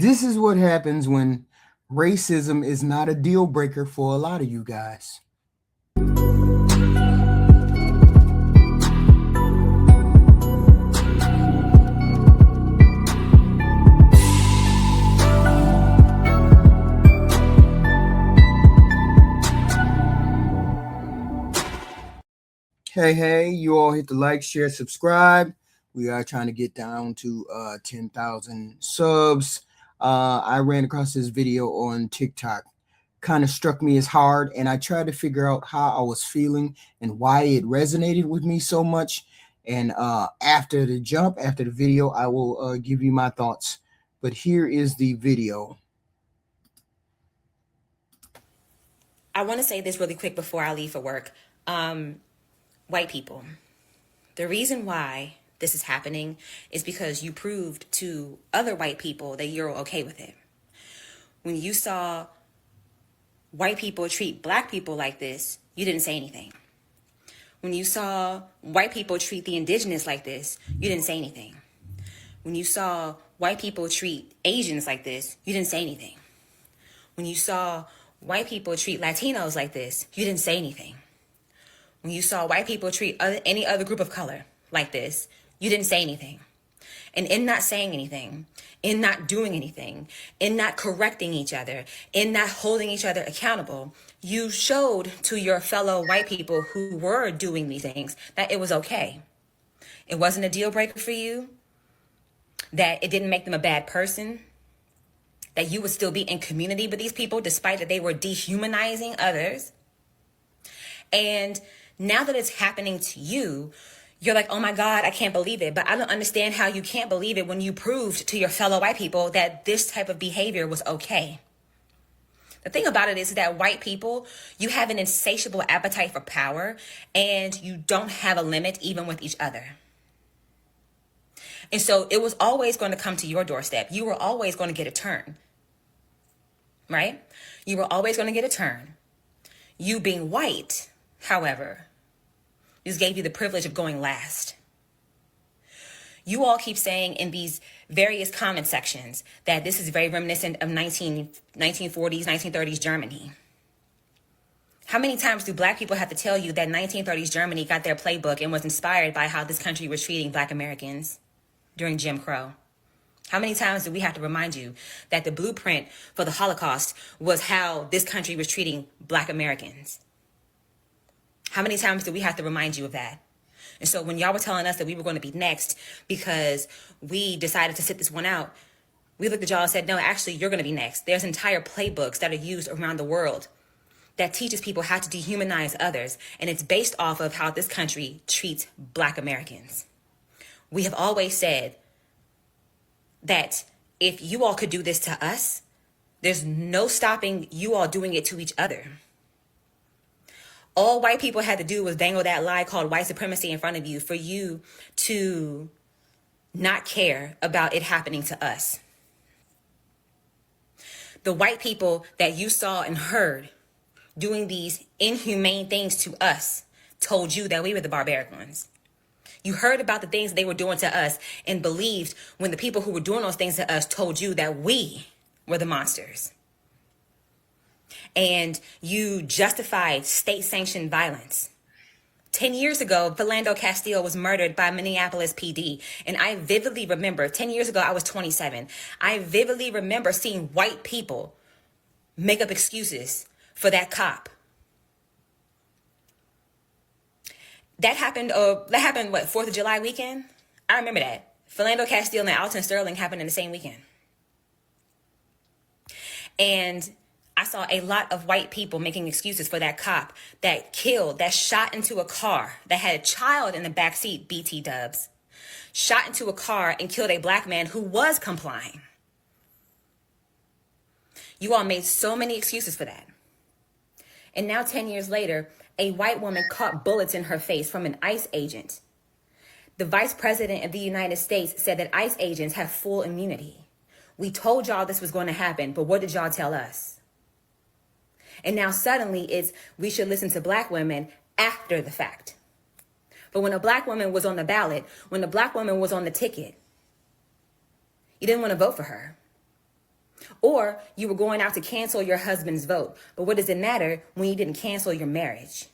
This is what happens when racism is not a deal breaker for a lot of you guys. Hey, you all hit the like, share, subscribe. We are trying to get down to 10,000 subs. I ran across this video on TikTok. Kind of struck me as hard, and I tried to figure out how I was feeling and why it resonated with me so much. And after the video, I will give you my thoughts. But here is the video. I want to say this really quick before I leave for work. White people, the reason why this is happening is because you proved to other white people that you're okay with it. When you saw white people treat black people like this, you didn't say anything. When you saw white people treat the indigenous like this, you didn't say anything. When you saw white people treat Asians like this, you didn't say anything. When you saw white people treat Latinos like this, you didn't say anything. When you saw white people treat any other group of color like this, you didn't say anything. And in not saying anything, in not doing anything, in not correcting each other, in not holding each other accountable, you showed to your fellow white people who were doing these things that it was okay. It wasn't a deal breaker for you, that it didn't make them a bad person, that you would still be in community with these people despite that they were dehumanizing others. And now that it's happening to you, you're like, oh my God, I can't believe it. But I don't understand how you can't believe it when you proved to your fellow white people that this type of behavior was okay. The thing about it is that white people, you have an insatiable appetite for power, and you don't have a limit even with each other. And so it was always going to come to your doorstep. You were always going to get a turn, right? You were always going to get a turn. You being white, however, just gave you the privilege of going last. You all keep saying in these various comment sections that this is very reminiscent of 1940s, 1930s Germany. How many times do black people have to tell you that 1930s Germany got their playbook and was inspired by how this country was treating black Americans during Jim Crow? How many times do we have to remind you that the blueprint for the Holocaust was how this country was treating black Americans? How many times do we have to remind you of that? And so when y'all were telling us that we were going to be next because we decided to sit this one out, we looked at y'all and said, no, actually, you're going to be next. There's entire playbooks that are used around the world that teaches people how to dehumanize others. And it's based off of how this country treats black Americans. We have always said that if you all could do this to us, there's no stopping you all doing it to each other. All white people had to do was dangle that lie called white supremacy in front of you for you to not care about it happening to us. The white people that you saw and heard doing these inhumane things to us told you that we were the barbaric ones. You heard about the things they were doing to us and believed when the people who were doing those things to us told you that we were the monsters. And you justified state-sanctioned violence. 10 years ago, Philando Castile was murdered by Minneapolis PD. And I vividly remember, 10 years ago, I was 27. I vividly remember seeing white people make up excuses for that cop. That happened, what, 4th of July weekend? I remember that. Philando Castile and Alton Sterling happened in the same weekend. And I saw a lot of white people making excuses for that cop that killed, that shot into a car, that had a child in the backseat, BT dubs, shot into a car and killed a black man who was complying. You all made so many excuses for that. And now 10 years later, a white woman caught bullets in her face from an ICE agent. The vice president of the United States said that ICE agents have full immunity. We told y'all this was going to happen, but what did y'all tell us? And now suddenly it's we should listen to black women after the fact. But when a black woman was on the ballot, when a black woman was on the ticket, you didn't want to vote for her. Or you were going out to cancel your husband's vote. But what does it matter when you didn't cancel your marriage?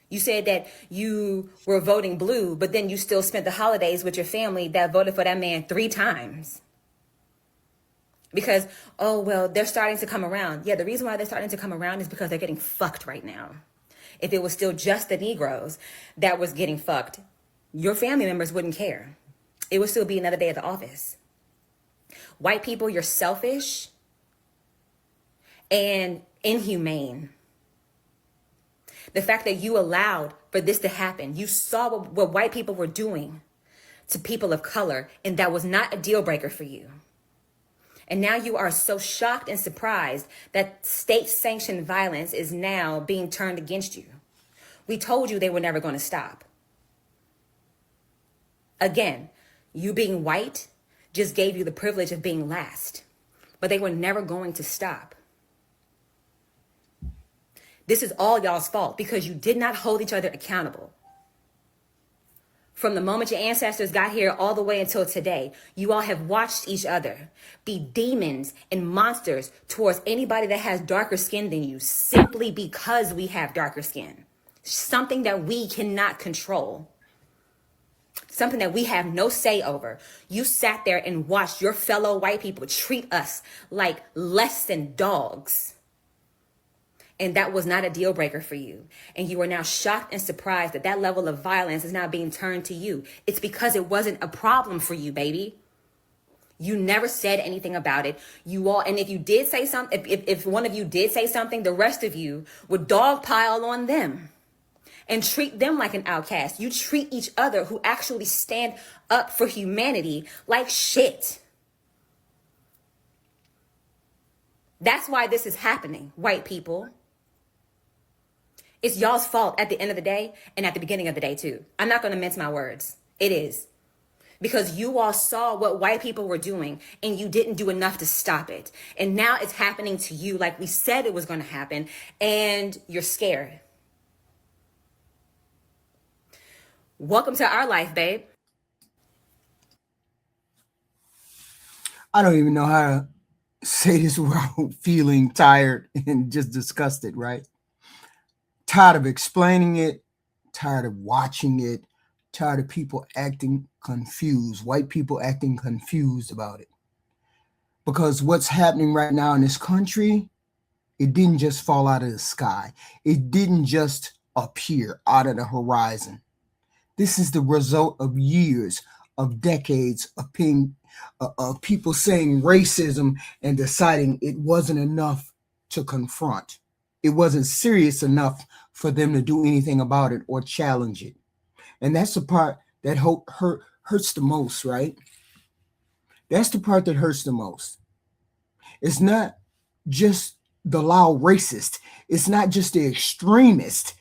You said that you were voting blue, but then you still spent the holidays with your family that voted for that man 3 times. Because, oh, well, they're starting to come around. Yeah, the reason why they're starting to come around is because they're getting fucked right now. If it was still just the Negroes that was getting fucked, your family members wouldn't care. It would still be another day at the office. White people, you're selfish and inhumane. The fact that you allowed for this to happen, you saw what white people were doing to people of color, and that was not a deal breaker for you. And now you are so shocked and surprised that state-sanctioned violence is now being turned against you. We told you they were never going to stop. Again, you being white just gave you the privilege of being last, but they were never going to stop. This is all y'all's fault because you did not hold each other accountable. From the moment your ancestors got here all the way until today, you all have watched each other be demons and monsters towards anybody that has darker skin than you simply because we have darker skin. Something that we cannot control. Something that we have no say over. You sat there and watched your fellow white people treat us like less than dogs. And that was not a deal breaker for you. And you are now shocked and surprised that that level of violence is now being turned to you. It's because it wasn't a problem for you, baby. You never said anything about it. You all, and if you did say something, if one of you did say something, the rest of you would dogpile on them and treat them like an outcast. You treat each other who actually stand up for humanity like shit. That's why this is happening, white people. It's y'all's fault at the end of the day and at the beginning of the day too. I'm not going to mince my words. It is. Because you all saw what white people were doing and you didn't do enough to stop it. And now it's happening to you like we said it was going to happen and you're scared. Welcome to our life, babe. I don't even know how to say this without feeling tired and just disgusted, right? Tired of explaining it, tired of watching it, tired of people acting confused, white people acting confused about it. Because what's happening right now in this country, it didn't just fall out of the sky. It didn't just appear out of the horizon. This is the result of years, of decades of people saying racism and deciding it wasn't enough to confront. It wasn't serious enough for them to do anything about it or challenge it. And that's the part that hurts the most, right? That's the part that hurts the most. It's not just the loud racist. It's not just the extremist.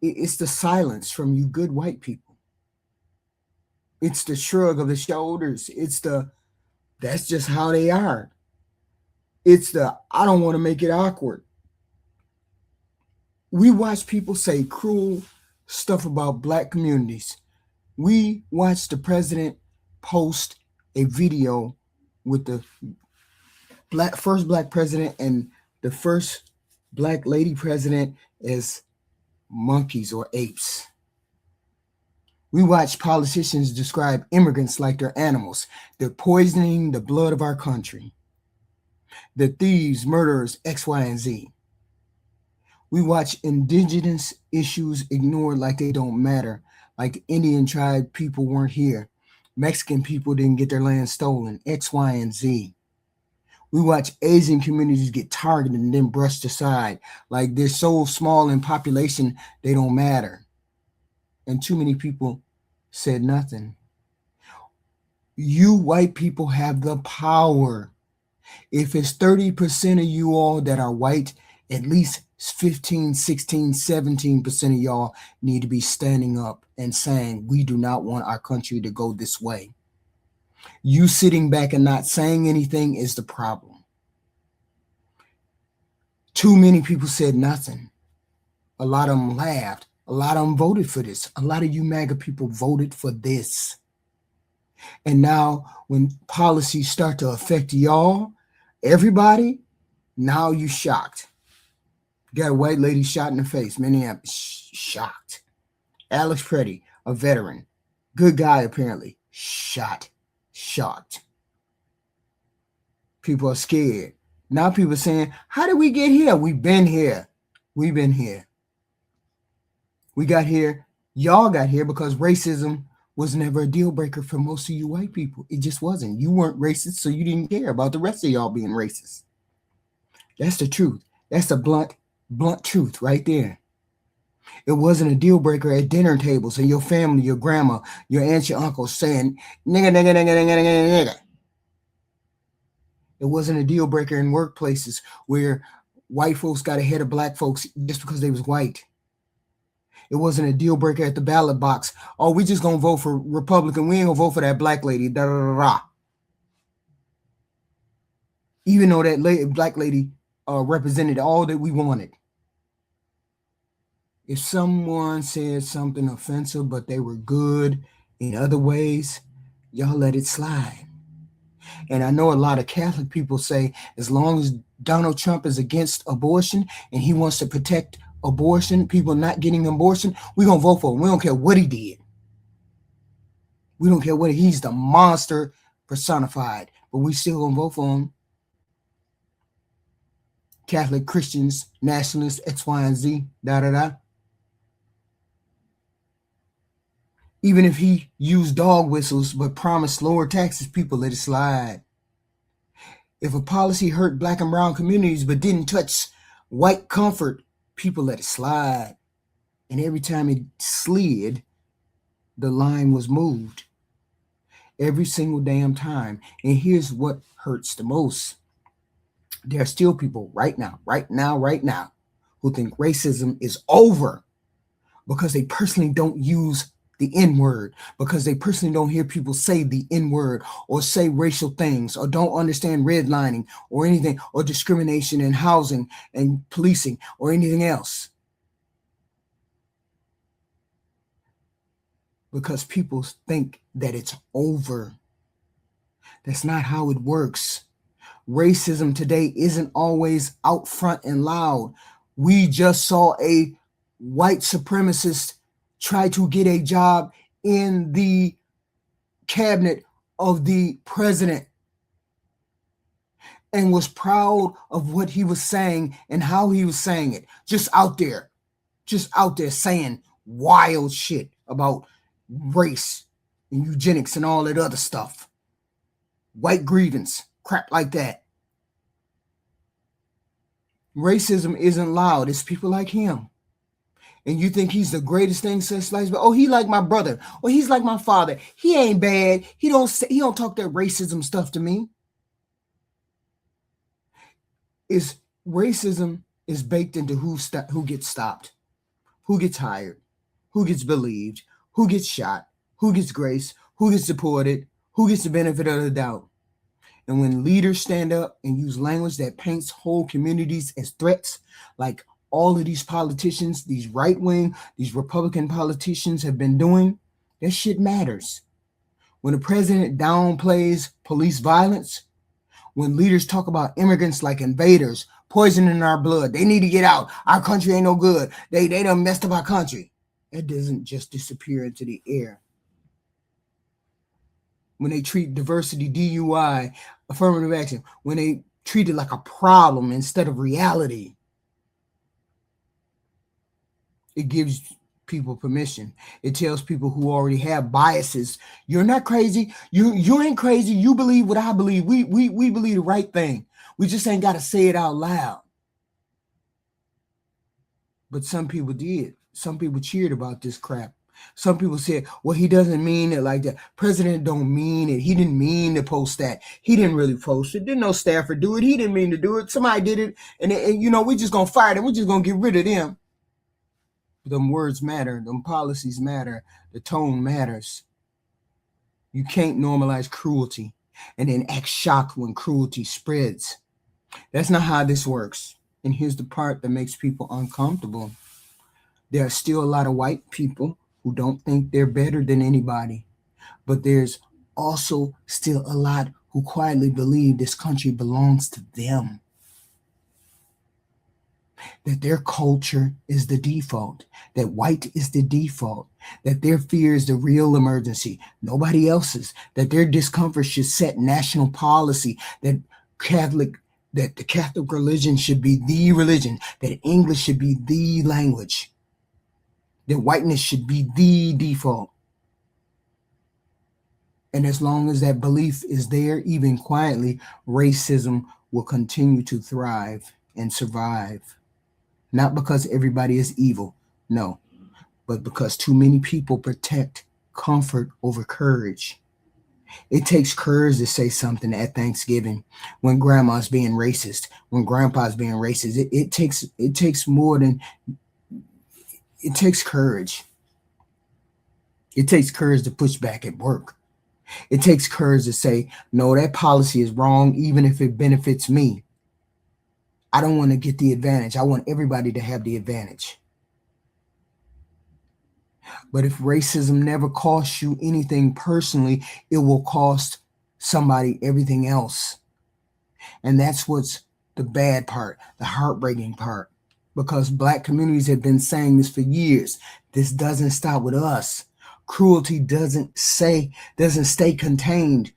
It's the silence from you good white people. It's the shrug of the shoulders. That's just how they are. It's I don't want to make it awkward. We watch people say cruel stuff about black communities. We watched the president post a video with the first black president and the first black lady president as monkeys or apes. We watch politicians describe immigrants like they're animals. They're poisoning the blood of our country. The thieves, murderers, X, Y, and Z. We watch indigenous issues ignored like they don't matter, like the Indian tribe people weren't here. Mexican people didn't get their land stolen, X, Y, and Z. We watch Asian communities get targeted and then brushed aside, like they're so small in population, they don't matter. And too many people said nothing. You white people have the power. If it's 30% of you all that are white, at least 15, 16, 17% of y'all need to be standing up and saying, we do not want our country to go this way. You sitting back and not saying anything is the problem. Too many people said nothing. A lot of them laughed. A lot of them voted for this. A lot of you MAGA people voted for this. And now when policies start to affect y'all, everybody, now you shocked. Got a white lady shot in the face. Minneapolis, shocked. Alex Preddy, a veteran, good guy apparently, shot, shocked. People are scared. Now people are saying, how did we get here? We've been here. We've been here. We got here. Y'all got here because racism was never a deal breaker for most of you white people. It just wasn't. You weren't racist, so you didn't care about the rest of y'all being racist. That's the truth. That's the blunt truth right there. It wasn't a deal breaker at dinner tables and your family, your grandma, your aunts, your uncles saying, nigga, nigga, nigga, nigga, nigga, nigga. It wasn't a deal breaker in workplaces where white folks got ahead of black folks just because they was white. It wasn't a deal breaker at the ballot box. Oh, we just gonna vote for Republican. We ain't gonna vote for that black lady. Da, da, da, da. Even though that black lady represented all that we wanted. If someone said something offensive, but they were good in other ways, y'all let it slide. And I know a lot of Catholic people say, as long as Donald Trump is against abortion and he wants to protect abortion, people not getting abortion, we're going to vote for him. We don't care what he did. We don't care what he's the monster personified, but we still going to vote for him. Catholic, Christians, nationalists, X, Y, and Z, da, da, da. Even if he used dog whistles but promised lower taxes, people let it slide. If a policy hurt black and brown communities but didn't touch white comfort, people let it slide. And every time it slid, the line was moved. Every single damn time. And here's what hurts the most. There are still people right now, who think racism is over because they personally don't use the N-word, because they personally don't hear people say the N-word or say racial things or don't understand redlining or anything or discrimination in housing and policing or anything else. Because people think that it's over. That's not how it works. Racism today isn't always out front and loud. We just saw a white supremacist try to get a job in the cabinet of the president and was proud of what he was saying and how he was saying it. Just out there saying wild shit about race and eugenics and all that other stuff. White grievance, crap like that. Racism isn't loud. It's people like him. And you think he's the greatest thing since sliced bread? Oh, he like my brother. Or he's like my father. He ain't bad. He don't talk that racism stuff to me. Racism is baked into who gets stopped, who gets hired, who gets believed, who gets shot, who gets grace, who gets deported, who gets the benefit of the doubt. And when leaders stand up and use language that paints whole communities as threats, like all of these politicians, these right-wing, these Republican politicians have been doing, that shit matters. When the president downplays police violence, when leaders talk about immigrants like invaders, poisoning our blood, they need to get out. Our country ain't no good. They done messed up our country. That doesn't just disappear into the air. When they treat diversity, DUI, affirmative action, when they treat it like a problem instead of reality, it gives people permission. It tells people who already have biases, you're not crazy. You ain't crazy. You believe what I believe. We believe the right thing. We just ain't got to say it out loud. But some people did. Some people cheered about this crap. Some people said, well, he doesn't mean it like that. President don't mean it. He didn't mean to post that. He didn't really post it. Didn't no staffer do it. He didn't mean to do it. Somebody did it. And we just going to fire them. We're just going to get rid of them. Them words matter. Them policies matter. The tone matters. You can't normalize cruelty and then act shocked when cruelty spreads. That's not how this works. And here's the part that makes people uncomfortable. There are still a lot of white people who don't think they're better than anybody. But there's also still a lot who quietly believe this country belongs to them, that their culture is the default, that white is the default, that their fear is the real emergency, nobody else's, that their discomfort should set national policy, Catholic that the Catholic religion should be the religion, that English should be the language, that whiteness should be the default. And as long as that belief is there, even quietly, racism will continue to thrive and survive. Not because everybody is evil, no, but because too many people protect comfort over courage. It takes courage to say something at Thanksgiving when grandma's being racist, when grandpa's being racist. It takes more than it takes courage. It takes courage to push back at work. It takes courage to say, no, that policy is wrong, even if it benefits me. I don't want to get the advantage. I want everybody to have the advantage. But if racism never costs you anything personally, it will cost somebody everything else. And that's what's the bad part, the heartbreaking part. Because Black communities have been saying this for years. This doesn't stop with us. Cruelty doesn't stay contained.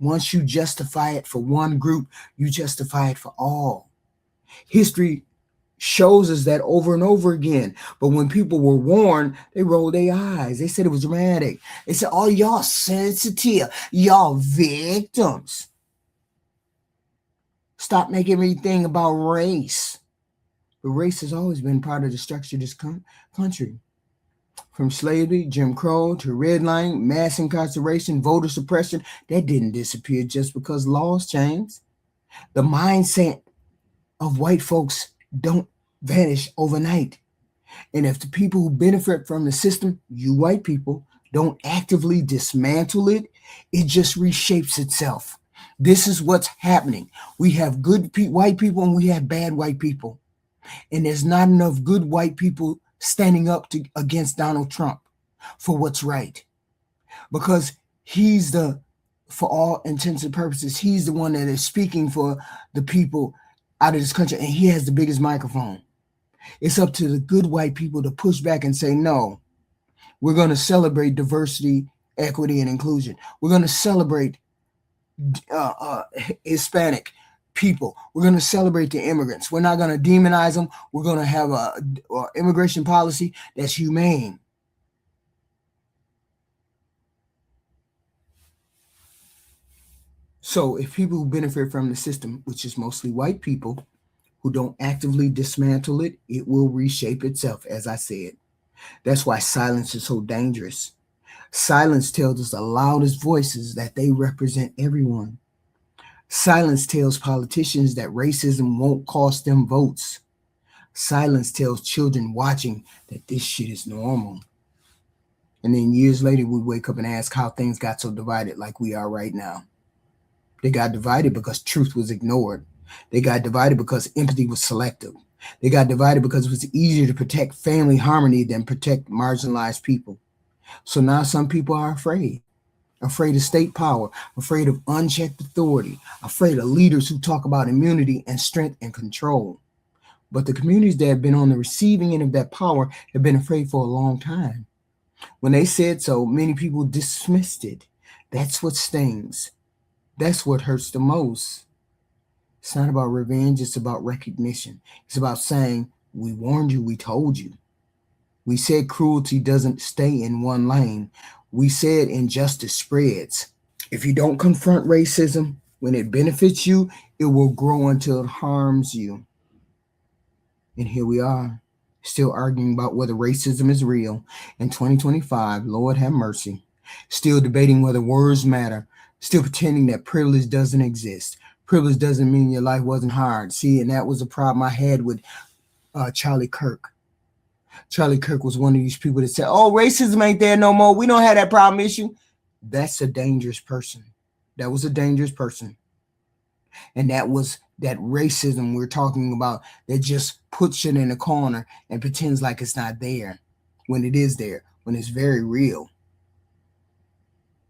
Once you justify it for one group, you justify it for all. History shows us that over and over again. But when people were warned, they rolled their eyes. They said it was dramatic. They said, oh, y'all sensitive. Y'all victims. Stop making everything about race. But race has always been part of the structure of this country. From slavery, Jim Crow, to redlining, mass incarceration, voter suppression, that didn't disappear just because laws changed. The mindset of white folks don't vanish overnight. And if the people who benefit from the system, you white people, don't actively dismantle it, it just reshapes itself. This is what's happening. We have good white people and we have bad white people. And there's not enough good white people standing up against Donald Trump for what's right. Because for all intents and purposes, he's the one that is speaking for the people out of this country, and he has the biggest microphone. It's up to the good white people to push back and say, no, we're going to celebrate diversity, equity, and inclusion. We're going to celebrate Hispanic people. We're going to celebrate the immigrants. We're not going to demonize them. We're going to have a immigration policy that's humane. So if people who benefit from the system, which is mostly white people, who don't actively dismantle it, it will reshape itself, as I said. That's why silence is so dangerous. Silence tells us the loudest voices that they represent everyone. Silence tells politicians that racism won't cost them votes. Silence tells children watching that this shit is normal. And then years later, we wake up and ask how things got so divided like we are right now. They got divided because truth was ignored. They got divided because empathy was selective. They got divided because it was easier to protect family harmony than protect marginalized people. So now some people are afraid of state power, afraid of unchecked authority, afraid of leaders who talk about immunity and strength and control. But the communities that have been on the receiving end of that power have been afraid for a long time. When they said so, many people dismissed it. That's what stings. That's what hurts the most. It's not about revenge, it's about recognition. It's about saying, we warned you, we told you. We said cruelty doesn't stay in one lane. We said injustice spreads. If you don't confront racism, when it benefits you, it will grow until it harms you. And here we are, still arguing about whether racism is real in 2025, Lord have mercy. Still debating whether words matter, still pretending that privilege doesn't exist. Privilege doesn't mean your life wasn't hard. See, and that was a problem I had with Charlie Kirk. Charlie Kirk was one of these people that said, oh, racism ain't there no more. We don't have that problem issue. That's a dangerous person. That was a dangerous person. And that was that racism we're talking about that just puts it in a corner and pretends like it's not there when it is there, when it's very real.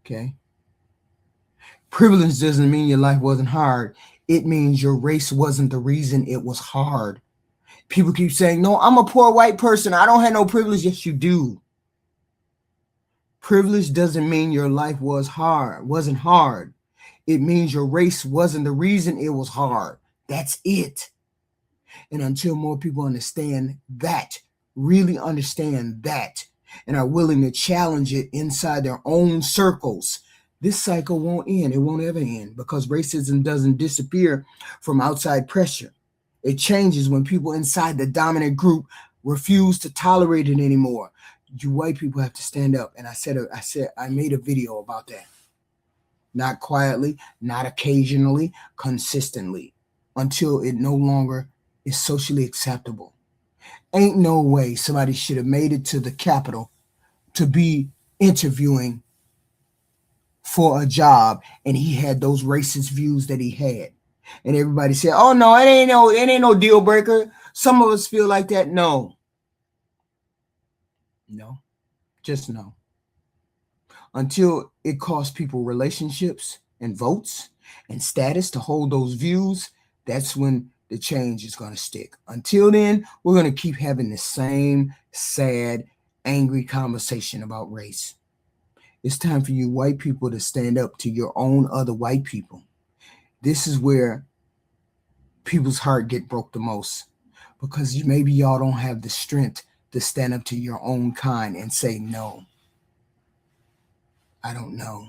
Okay. Privilege doesn't mean your life wasn't hard. It means your race wasn't the reason it was hard. People keep saying, no, I'm a poor white person. I don't have no privilege. Yes, you do. Privilege doesn't mean your life wasn't hard. It means your race wasn't the reason it was hard. That's it. And until more people understand that, really understand that, and are willing to challenge it inside their own circles, this cycle won't end. It won't ever end because racism doesn't disappear from outside pressure. It changes when people inside the dominant group refuse to tolerate it anymore. You white people have to stand up. And I made a video about that. Not quietly, not occasionally, consistently, until it no longer is socially acceptable. Ain't no way somebody should have made it to the Capitol to be interviewing for a job and he had those racist views that he had. And everybody said, oh no, it ain't no deal breaker. Some of us feel like that. No. No. Just no. Until it costs people relationships and votes and status to hold those views, that's when the change is going to stick. Until then, we're going to keep having the same sad, angry conversation about race. It's time for you white people to stand up to your own other white people. This is where people's heart get broke the most because maybe y'all don't have the strength to stand up to your own kind and say, no, I don't know.